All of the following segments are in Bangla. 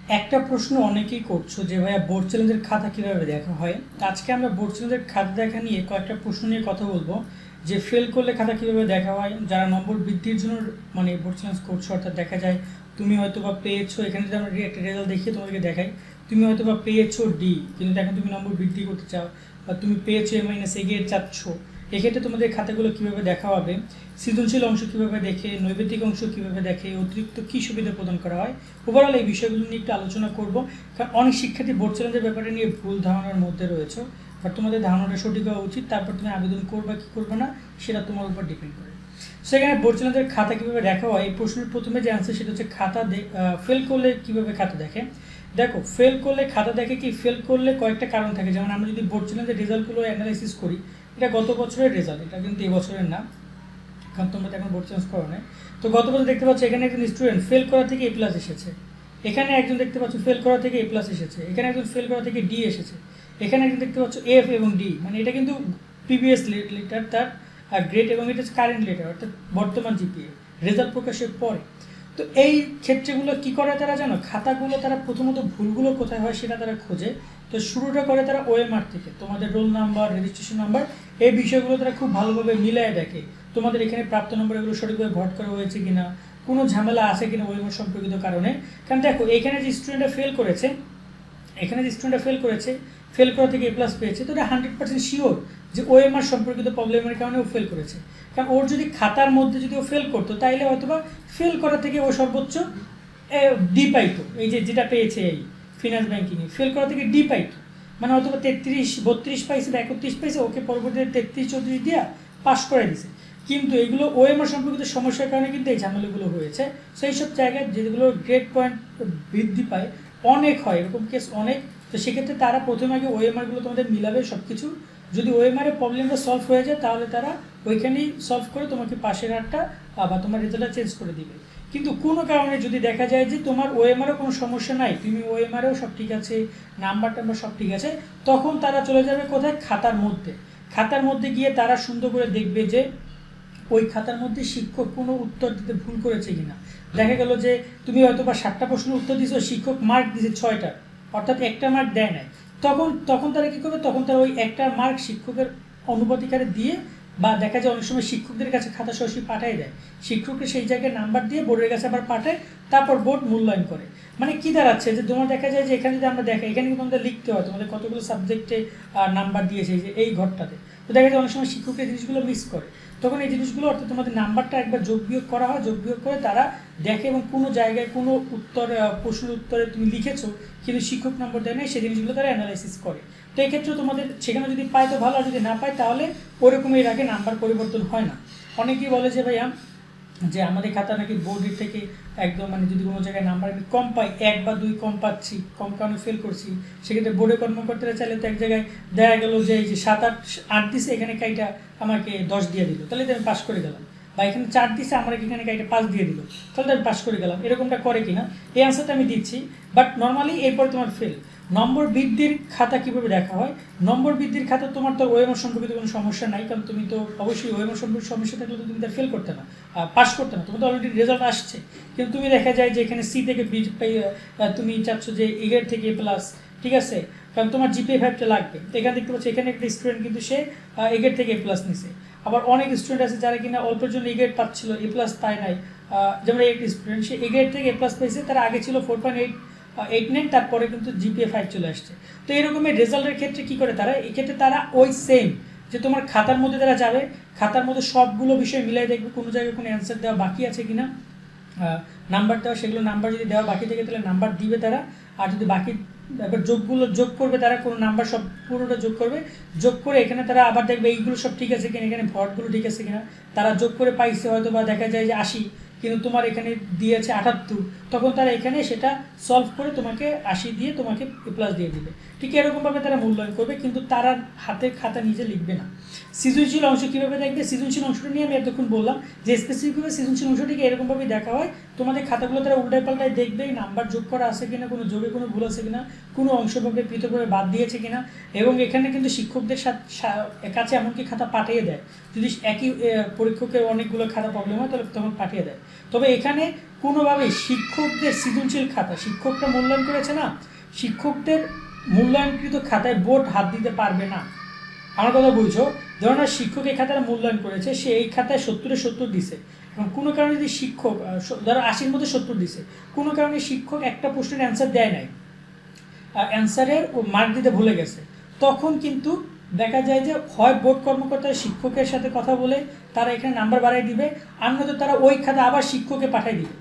একটা প্রশ্ন অনেকেই করছো যে ভাইয়া বোর্ড চ্যালেঞ্জের খাতা কিভাবে দেখা হয়। আজকে আমরা বোর্ড চ্যালেঞ্জের খাতা দেখা নিয়ে কয়েকটা প্রশ্ন নিয়ে কথা বলবো, যে ফেল করলে খাতা কিভাবে দেখা হয়, যারা নম্বর বৃদ্ধির জন্য মানে বোর্ড চ্যালেঞ্জ করছো, অর্থাৎ দেখা যায় তুমি হয়তো বা পেয়েছো, এখানে যদি আমরা একটা রেজাল্ট দেখিয়ে তোমাদেরকে দেখাই, তুমি হয়তো বা পেয়েছো ডি, কিন্তু এখন তুমি নম্বর বৃদ্ধি করতে চাও, বা তুমি পেয়েছো এ গ্রেড চাচ্ছ, এক্ষেত্রে তোমাদের খাতাগুলো কিভাবে দেখা হবে, সৃজনশীল অংশ কিভাবে দেখে, নৈবেদিক অংশ কিভাবে দেখে, অতিরিক্ত কী সুবিধা প্রদান করা হয়, ওভারঅল এই বিষয়গুলো নিয়ে একটু আলোচনা করব। কারণ অনেক শিক্ষার্থী বোর্ড চ্যালেঞ্জের ব্যাপারে নিয়ে ভুল ধারণার মধ্যে রয়েছে, বাট তোমাদের ধারণাটা সঠিক হওয়া উচিত, তারপর তুমি আবেদন করবা কি করবে না সেটা তোমার উপর ডিপেন্ড করে। সেখানে বোর্ড চ্যালেঞ্জের খাতা কীভাবে দেখা হয়, এই প্রশ্নের প্রথমে যে আনসার সেটা হচ্ছে খাতা ফেল করলে কীভাবে খাতা দেখে। দেখো, ফেল করলে খাতা দেখে কি, ফেল করলে কয়েকটা কারণ থাকে। যেমন আমরা যদি বোর্ড চ্যালেঞ্জের রেজাল্টগুলো অ্যানালাইসিস করি, এটা গত বছরের রেজাল্ট, এটা কিন্তু এই বছরের না, কারণ তোমরা তো এখন বোর্ড চেঞ্জ করো না। তো গত বছর দেখতে পাচ্ছ এখানে একজন স্টুডেন্ট ফেল করা থেকে এ প্লাস এসেছে, এখানে একজন দেখতে পাচ্ছ ফেল করা থেকে এ প্লাস এসেছে, এখানে একজন ফেল করা থেকে ডি এসেছে, এখানে একজন দেখতে পাচ্ছ এফ এবং ডি, মানে এটা কিন্তু প্রিভিয়াস লেটার তার গ্রেড, এবং এটা কারেন্ট লেটার অর্থাৎ বর্তমান জিপিএ রেজাল্ট প্রকাশের পরে। তো এই ক্ষেত্রেগুলো কি করে তারা জানো, খাতাগুলো তারা প্রথমত ভুলগুলো কোথায় হয় সেটা তারা খোঁজে। তো শুরুটা করে তারা ওএমআর থেকে, তোমাদের রোল নাম্বার, রেজিস্ট্রেশন নাম্বার, এই বিষয়গুলো তারা খুব ভালোভাবে মিলায় দেখে, তোমাদের এখানে প্রাপ্ত নম্বর এগুলো সঠিকভাবে ভোট করা হয়েছে কিনা, কোনো ঝামেলা আছে কিনা ওএমআর সম্পর্কিত কারণে। কারণ দেখো, এখানে যে স্টুডেন্টরা ফেল করেছে, এখানে যে স্টুডেন্টরা ফেল করা থেকে এ প্লাস পেয়েছে, তো এটা 100% শিওর যে ওএমআর সম্পর্কিত প্রবলেমের কারণে ও ফেল করেছে। কারণ ওর যদি খাতার মধ্যে যদি ও ফেল করতো, তাইলে হয়তোবা ফেল করা থেকে ও সর্বোচ্চ ডি পাইতো, এই যে যেটা পেয়েছে এই ফিনান্স ব্যাঙ্কিংয়ে ফেল করা থেকে ডি পাইতো, মানে হয়তো 33-32 পাইছে বা 31 পাইছে, ওকে পরবর্তীতে 33-34 দিয়া পাস করে দিছে। কিন্তু এগুলো ওএমআর সম্পর্কিত সমস্যার কারণে কিন্তু এই ঝামেলাগুলো হয়েছে। সেই সব জায়গায় যেগুলো গ্রেড পয়েন্ট বৃদ্ধি পায় অনেক হয়, এরকম কেস অনেক। তো সেক্ষেত্রে তারা প্রথমে আগে ওএমআরগুলো তোমাদের মিলাবে সব কিছু, যদি ওএমআরের প্রবলেমটা সলভ হয়ে যায় তাহলে তারা ওইখানেই সলভ করে তোমাকে পাশের হারটা বা তোমার রেজাল্টটা চেঞ্জ করে দিবে। কিন্তু কোনো কারণে যদি দেখা যায় যে তোমার ওএমআরও কোনো সমস্যা নাই, তুমি ওএমআরেও সব ঠিক আছে, নাম্বার টাম্বার সব ঠিক আছে, তখন তারা চলে যাবে কোথায়, খাতার মধ্যে। খাতার মধ্যে গিয়ে তারা সুন্দর করে দেখবে যে ওই খাতার মধ্যে শিক্ষক কোনো উত্তর দিতে ভুল করেছে কিনা। দেখা গেল যে তুমি হয়তো বা 7টা প্রশ্নের উত্তর দিয়েছো, শিক্ষক মার্ক দিয়েছে 6টা, অর্থাৎ একটা মার্ক দেয় নাই। তখন তখন তারা কী করবে, তখন তারা ওই একটা মার্ক শিক্ষকের অনুপাতিকারে দিয়ে, বা দেখা যায় অনেক সময় শিক্ষকদের কাছে খাতা সরাসরি পাঠিয়ে দেয়, শিক্ষককে সেই জায়গায় নাম্বার দিয়ে বোর্ডের কাছে আবার পাঠায়, তারপর বোর্ড মূল্যায়ন করে। মানে কি দাঁড়াচ্ছে যে তোমার দেখা যায় যে এখানে যদি আমরা দেখাই, এখানে কিন্তু আমাদের লিখতে হয় তোমাদের কতগুলো সাবজেক্টে নাম্বার দিয়েছে যে এই ঘরটাতে। তো দেখা যায় অনেক সময় শিক্ষক এই জিনিসগুলো মিস করে, তখন এই জিনিসগুলো অর্থাৎ তোমাদের নাম্বারটা একবার যোগ বিয়োগ করা হয়, যোগ বিয়োগ করে তারা দেখে, এবং কোনো জায়গায় কোনো উত্তর প্রশ্নের উত্তরে তুমি লিখেছো কিন্তু শিক্ষক নম্বর দেয় না, সেই জিনিসগুলো তারা অ্যানালাইসিস করে। তো এক্ষেত্রে তোমাদের সেখানে যদি পায় তো ভালো, আর যদি না পায় তাহলে ওরকম এর আগে নাম্বার পরিবর্তন হয় না। অনেকেই বলে যে ভাইয়া যে আমাদের খাতা নাকি বোর্ডের থেকে একদম, মানে যদি কোনো জায়গায় নাম্বার আমি কম পাই, 1 বা 2 কম পাচ্ছি, কম কারণে ফেল করছি, সেক্ষেত্রে বোর্ডে কর্মকর্তারা চাইলে তো এক জায়গায় দেখা গেলো যে এই যে 7-8 দিছে, এখানে কাইটা আমাকে 10 দিয়ে দিল, তাহলে তো আমি পাস করে গেলাম, বা এখানে 4 দিছে আমার এখানে কাইটা 5 দিয়ে দিল, তাহলে তো আমি পাস করে গেলাম। এরকমটা করে কিনা এই আনসারটা আমি দিচ্ছি, বাট নর্মালি এরপরে তোমার ফেল। নম্বর বৃদ্ধির খাতা কীভাবে দেখা হয়, নম্বর বৃদ্ধির খাতা তোমার তো ওএমআর সম্পর্কিত কোনো সমস্যা নাই, কারণ তুমি তো অবশ্যই ওএমআর সম্পর্কিত সমস্যা থাকলে তো তুমি তার ফেল করতে না, পাস করতে না, তোমার তো অলরেডি রেজাল্ট আসছে। কিন্তু তুমি দেখা যায় যে এখানে সি থেকে বি তুমি চাচ্ছ যে এ গ্রেড থেকে এ প্লাস, ঠিক আছে, কারণ তোমার জিপিএ 5টা লাগবে। এখানে দেখতে পাচ্ছি এখানে একটা স্টুডেন্ট কিন্তু সে এ গ্রেড থেকে এ প্লাস নিছে, আবার অনেক স্টুডেন্ট আছে যারা কিনা অল্পের জন্য এ গ্রেড পাচ্ছিল, এ প্লাস পায় নাই। যেমন একটা স্টুডেন্ট সে এ গ্রেড থেকে এ প্লাস পেয়েছে, তার আগে ছিল 4.89, তারপরে কিন্তু জিপিএ 5 চলে আসছে। তো এরকমের রেজাল্টের ক্ষেত্রে কী করে তারা, এক্ষেত্রে তারা ওই সেম যে তোমার খাতার মধ্যে তারা যাবে, খাতার মধ্যে সবগুলো বিষয় মিলাই দেখবে কোনো জায়গায় কোনো অ্যান্সার দেওয়া বাকি আছে কিনা, নাম্বার দেওয়া, সেগুলো নাম্বার যদি দেওয়া বাকি থাকে তাহলে নাম্বার দিবে তারা, আর যদি বাকি এবার যোগগুলো যোগ করবে তারা, কোনো নাম্বার সব পুরোটা যোগ করবে, যোগ করে এখানে তারা আবার দেখবে এইগুলো সব ঠিক আছে কিনা, এখানে ভটগুলো ঠিক আছে কিনা, তারা যোগ করে পাইছে হয়তো বা দেখা যায় যে 80, কিন্তু তোমার এখানে দিয়েছে 78, তখন তারা এখানে সেটা সলভ করে তোমাকে 80 দিয়ে তোমাকে এ প্লাস দিয়ে দিবে। ঠিক এরকমভাবে তারা মূল্যায়ন করবে, কিন্তু তারা হাতের খাতা নিজে লিখবে না। সৃজনশীল অংশ কীভাবে দেখবে, সৃজনশীল অংশটা নিয়ে আমি এতক্ষণ বললাম যে স্পেসিফিকভাবে সৃজনশীল অংশটিকে এরকমভাবেই দেখা হয়, তোমাদের খাতাগুলো তারা উল্টায় পাল্টায় দেখবে, নাম্বার যোগ করা আছে কিনা, কোনো যোগে কোনো ভুল আছে কিনা, কোনো অংশভাবে পৃথকভাবে বাদ দিয়েছে কিনা, এবং এখানে কিন্তু শিক্ষকদের কাছে এমনকি খাতা পাঠিয়ে দেয়, যদি একই পরীক্ষকের অনেকগুলো খাতা প্রবলেম হয় তাহলে তখন পাঠিয়ে দেয়। তবে এখানে কোনোভাবেই শিক্ষকদের সৃজনশীল খাতা, শিক্ষকরা মূল্যায়ন করেছে না, শিক্ষকদের মূল্যায়নকৃত খাতায় বোর্ড হাত দিতে পারবে না। আমার কথা বুঝছো, ধরো না শিক্ষক এই খাতাটা মূল্যায়ন করেছে, সে এই খাতায় 70-70 দিছে, এবং কোনো কারণে যদি শিক্ষক ধরো 80-র মধ্যে 70 দিছে, কোনো কারণে শিক্ষক একটা প্রশ্নের অ্যান্সার দেয় নাই, অ্যান্সারের ও মার্ক দিতে ভুলে গেছে, তখন কিন্তু দেখা যায় যে হয় বোর্ড কর্মকর্তা শিক্ষকের সাথে কথা বলে তারা এখানে নাম্বার বাড়িয়ে দিবে, আর নয়তো তারা ওই খাতা আবার শিক্ষককে পাঠিয়ে দিবে,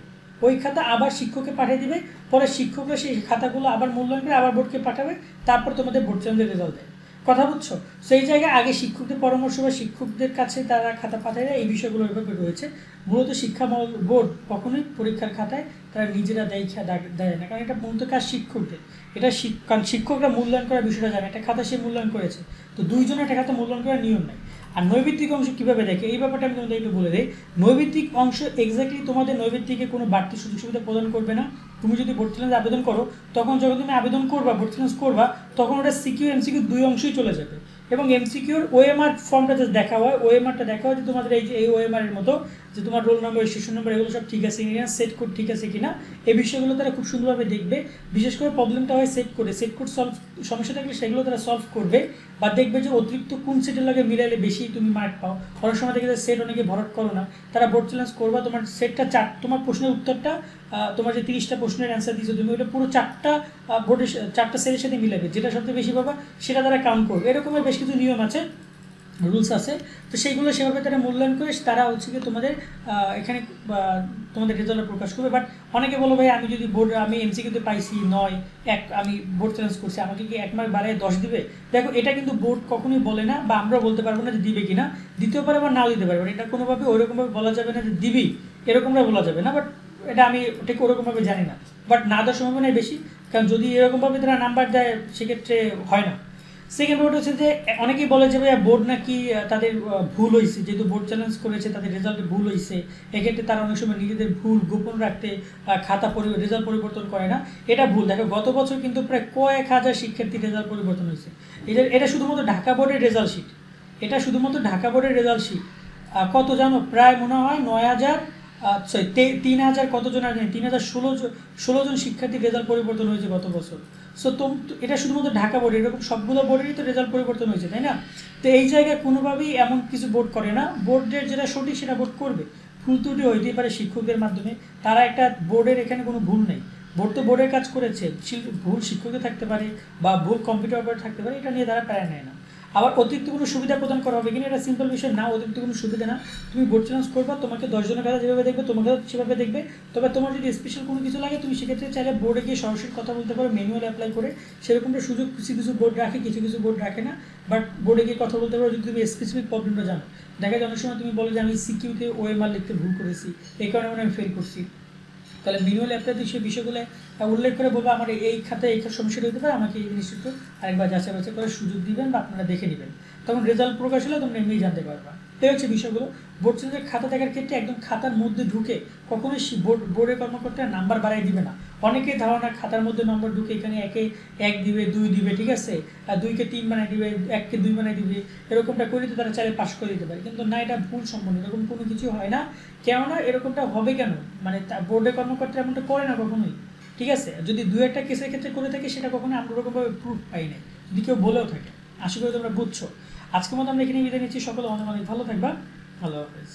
ওই খাতা আবার শিক্ষককে পাঠিয়ে দিবে, পরে শিক্ষকরা সেই খাতাগুলো আবার মূল্যায়ন করে আবার বোর্ডকে পাঠাবে, তারপর তোমাদের বোর্ড চ্যালেঞ্জের রেজাল্ট দেয়। কথা বুঝছো? সেই জায়গায় আগে শিক্ষকদের পরামর্শ বা শিক্ষকদের কাছে তারা খাতা পাঠায় দেয়, এই বিষয়গুলো এভাবে রয়েছে। মূলত শিক্ষা বোর্ড কখনোই পরীক্ষার খাতায় তারা নিজেরা দেয় না, কারণ এটা মূলত কাজ শিক্ষকদের। এটা কারণ শিক্ষকরা মূল্যায়ন করার বিষয়টা জানে, একটা খাতা সে মূল্যায়ন করেছে, তো দুইজনে একটা খাতা মূল্যায়ন করার নিয়ম নাই। আর নৈবিত্তিক অংশ কীভাবে দেখে এই ব্যাপারটা আমি তোমাদের একটু বলে দিই। নৈবিত্তিক অংশ এক্স্যাক্টলি তোমাদের নৈবিত্তিকে কোনো বাড়তি সুযোগ সুবিধা প্রদান করবে না। তুমি যদি বোর্ড চ্যালেঞ্জ আবেদন করো, তখন যখন তুমি আবেদন করবা বোর্ড চ্যালেঞ্জ করবা, তখন ওটা সিকিউ এমসিকিউ দুই অংশই চলে যাবে, এবং এমসিকিউর ওএমআর ফর্মটা জাস্ট দেখা হয়, ওএমআরটা দেখা হয় যে তোমাদের এই যে এই ওএমআর এর মতো যে তোমার রোল নম্বর, রেজিস্ট্রেশন নম্বর এগুলো সব ঠিক আছে কিনা, সেট কোড ঠিক আছে কিনা, এই বিষয়গুলো তারা খুব সুন্দরভাবে দেখবে। বিশেষ করে প্রবলেমটা হয় সেট কোড সমস্যা থাকলে সেগুলো তারা সলভ করবে, বা দেখবে যে অতিরিক্ত কোন সেটের লাগে মিলাইলে বেশি তুমি মার্ক পাও। অনেক সময় দেখে সেট অনেকে ভরাট করো না, তারা বোর্ড চ্যালেঞ্জ করবা, তোমার সেটটা তোমার প্রশ্নের উত্তরটা তোমার যে 30টা প্রশ্নের অ্যান্সার দিয়েছো তুমি, ওইটা পুরো 4টা বোর্ডের 4টা সেটের সাথে মিলাবে, যেটা সবচেয়ে বেশি পাবা সেটা তারা কাউন্ট করবে। এরকমের বেশ কিছু নিয়ম আছে, রুলস আছে, তো সেইগুলো সেভাবে তারা মূল্যায়ন করে তারা হচ্ছে কি তোমাদের এখানে তোমাদের রেজাল্ট প্রকাশ করবে। বাট অনেকে বলো ভাই আমি যদি আমি এমসিকিউতে পাইছি 9, আমি বোর্ড চ্যালেঞ্জ করছি, আমাকে কি 1 মার্ক বাড়ায় 10 দিবে? দেখো এটা কিন্তু বোর্ড কখনোই বলে না, বা আমরা বলতে পারবো না যে দিবে কিনা, দিতেও পারে বা নাও দিতে পারবে, এটা কোনোভাবে ওইরকমভাবে বলা যাবে না যে দিবি, এরকমভাবে বলা যাবে না। বাট এটা আমি ঠিক ওরকমভাবে জানি না, বাট না দেওয়ার সম্ভাবনাই বেশি, কারণ যদি এরকমভাবে তারা নাম্বার দেয় সেক্ষেত্রে হয় না। সেকেন্ড ব্যাপারটা হচ্ছে যে অনেকেই বলে যে ভাইয়া বোর্ড নাকি তাদের ভুল হয়েছে, যেহেতু বোর্ড চ্যালেঞ্জ করেছে তাদের রেজাল্টে ভুল হয়েছে, এক্ষেত্রে তারা অনেক সময় নিজেদের ভুল গোপন রাখতে খাতা রেজাল্ট পরিবর্তন করে না। এটা ভুল। দেখো গত বছর কিন্তু প্রায় কয়েক হাজার শিক্ষার্থীর রেজাল্ট পরিবর্তন হয়েছে। এটা শুধুমাত্র ঢাকা বোর্ডের রেজাল্ট শিট, এটা শুধুমাত্র ঢাকা বোর্ডের রেজাল্ট শিট। কত জানো? প্রায় মনে হয় 9,000 সরি 3,000 কতজন আর 3,016 জন শিক্ষার্থীর রেজাল্ট পরিবর্তন হয়েছে গত বছর। সো এটা শুধুমাত্র ঢাকা বোর্ড, এরকম সবগুলো বোর্ডেরই তো রেজাল্ট পরিবর্তন হয়েছে, তাই না? তো এই জায়গায় কোনোভাবেই এমন কিছু বোর্ড করে না, বোর্ডের যেটা সঠিক সেটা বোর্ড করবে। ভুল ত্রুটি হইতেই পারে শিক্ষকদের মাধ্যমে, তারা একটা বোর্ডের এখানে কোনো ভুল নেই, বোর্ড তো বোর্ডের কাজ করেছে, ভুল শিক্ষকের থাকতে পারে বা ভুল কম্পিউটার অপারেটর থাকতে পারে, এটা নিয়ে তারা প্রায় নেয় না। আবার অতিরিক্ত কোনো সুবিধা প্রদান করা হবে কিনা এটা সিম্পল বিষয় না, অতিরিক্ত কোনো সুবিধা না। তুমি বোর্ড চ্যালেঞ্জ করবা, তোমাকে 10 জনের কাছে যেভাবে দেখবে তোমাকে সেভাবে দেখবে। তবে তোমার যদি স্পেশাল কোনো কিছু লাগে তুমি সেক্ষেত্রে চাইলে বোর্ডে গিয়ে সরাসরি কথা বলতে পারো, ম্যানুয়াল অ্যাপ্লাই করে। সেরকমটা সুযোগ কিছু কিছু বোর্ড রাখে, কিছু কিছু বোর্ড রাখে না, বাট বোর্ডে গিয়ে কথা বলতে পারো যদি তুমি স্পেসিফিক প্রবলেমটা জানো। দেখা যায় অনেক সময় তুমি বলো যে আমি সিকিউতে ওএমআর লিখতে ভুল করেছি, এই কারণে আমি ফেল করছি, তাহলে ম্যানুয়াল অ্যাপ্লাইতে সেই বিষয়গুলো উল্লেখ করে বলবো আমার এই খাতায় এই সমস্যাটা হতে পারে, আমাকে এই জিনিসটা আরেকবার যাচাই বাছাই করে সুযোগ দিবেন বা আপনারা দেখে নেবেন, তখন রেজাল্ট প্রকাশ হলে তোমরা এমনিই জানতে পারবা। এই হচ্ছে বিষয়গুলো। বোর্ড চ্যালেঞ্জের খাতা দেখার ক্ষেত্রে একদম খাতার মধ্যে ঢুকে কখনোই বোর্ডের কর্মকর্তারা নাম্বার বাড়াই দিবে না। অনেকের ধারণা খাতার মধ্যে নম্বর ঢুকে এখানে 1-এ 1 দিবে, 2 দিবে, ঠিক আছে, আর 2-কে 3 বানাই দিবে, 1-কে 2 বানাই দিবে, এরকমটা করে তো তারা চাইলে পাস করে দিতে পারে, কিন্তু না, এটা ভুল সম্পূর্ণ, এরকম কোনো কিছু হয় না। কেননা এরকমটা হবে কেন, মানে বোর্ডের কর্মকর্তা এমনটা করে না কখনোই, ঠিক আছে। যদি 2-একটা কেসের ক্ষেত্রে করে থাকে সেটা কখনো আমরা ওরকমভাবে প্রুফ পাই নাই, যদি কেউ বলেও থাকে। আশা করি তোমরা বুঝছো। আজকের মতো আমরা এখানে বিদায় নিচ্ছি, সকলে অনেক অনেক ভালো থাকবা, আল্লাহ হাফেজ।